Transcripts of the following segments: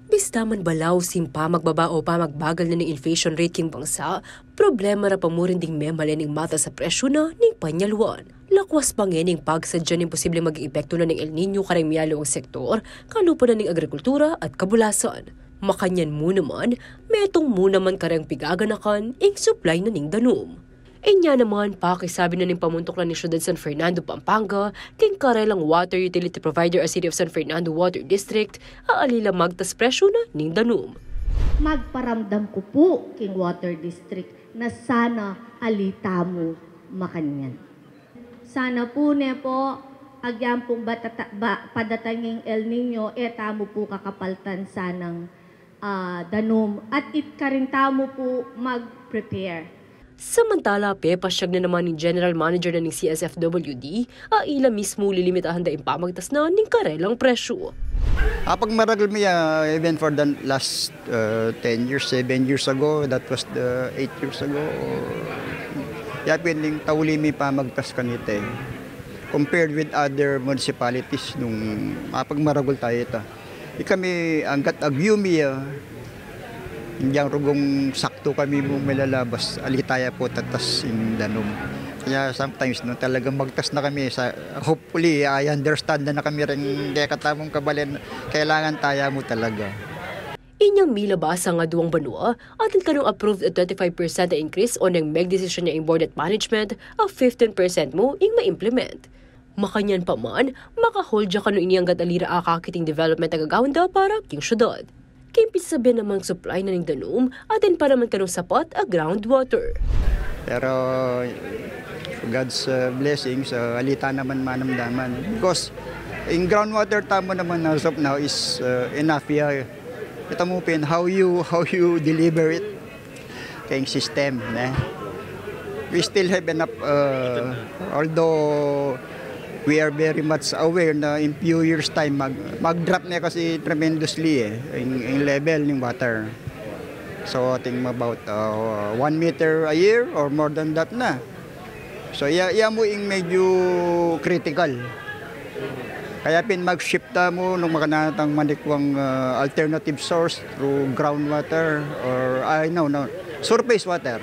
Bista man balaw simpa magbaba o pa magbagal na ng inflation rate king bangsa, problema ra pa mo rin ding memaling mata sa presyo na ning panyaluan. Lakwas pa ngayon pagsadya ng posible maging epekto na ng El Nino karang miyalo ang sektor, kalupa na ng agrikultura at kabulasan. Makanyan mo naman, metong mo naman karang pigaganakan ing supply na ning danom. Inya naman, pakisabi na ning pamuntok na ni Siyudad San Fernando, Pampanga, king karelang water utility provider a City of San Fernando Water District, aalila magtas presyo na ning danom. Magparamdam ko po, king Water District, na sana alita mo makanyan. Sana po po, agyan pong padatanging El Nino, tamo po kakapaltan sanang danom. At karintamo po mag-prepare. Samantala, pasyag na naman ni General Manager na ng CSFWD, ila mismo lilimitahan da impamagtas na ning karelang presyo. Pag maragal mo even for the last 10 years, 7 years ago, that was the 8 years ago, pwedeng tauli may pamagtas kanite. Compared with other municipalities, nung pag maragol tayo ito. Kami, angkat agyumi, Indiyang rugong sakto kami mong malalabas, alitaya po tatas in danom. Kaya sometimes talagang magtas na kami. Hopefully, I understand na kami rin kaya katamong kabalin, kailangan taya mo talaga. Inyang milabasa nga duwang banwa, atin kanong approved a 25% na increase o nang meg decision niya in board at management, a 15% mo ing ma-implement. Makanyan pa man, makahold dya kanong iniyang alira akakiting development agagawanda para king syudad. Kimpis sabi namang supply na ng danom, atin pa naman kanong sapat a groundwater. Pero God's blessings, alita naman manamdaman. Because in groundwater tamo naman as of now is enough here. Ito mo pin how you deliver it kayong system. We still have enough, although we are very much aware na in few years time mag-drop na kasi tremendously in level ng water. So I think about 1 meter a year or more than that na. So mo yung medyo critical. Kaya mag-shift mo nung makanatang manikwang alternative source through groundwater or surface water.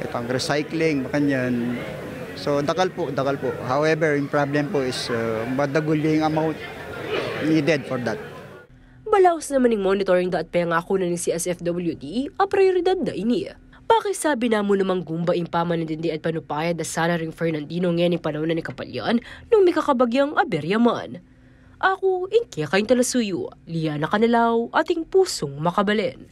Itang recycling, makanyan. So dakal po. However, yung problem po is madagol yung amount needed for that. Balaos naman ng monitoring da at pangako na ng CSFWD, a prioridad na ini. Pakisabi na mo namang gumba yung pamanindindi at panupayad na sana ring Fernandino ngayon yung panahon na ni Kapalyan nung may kakabagyang aberyaman. Ako, Inkia Kain Talasuyo, Liana Canalaw, ating pusong makabalin.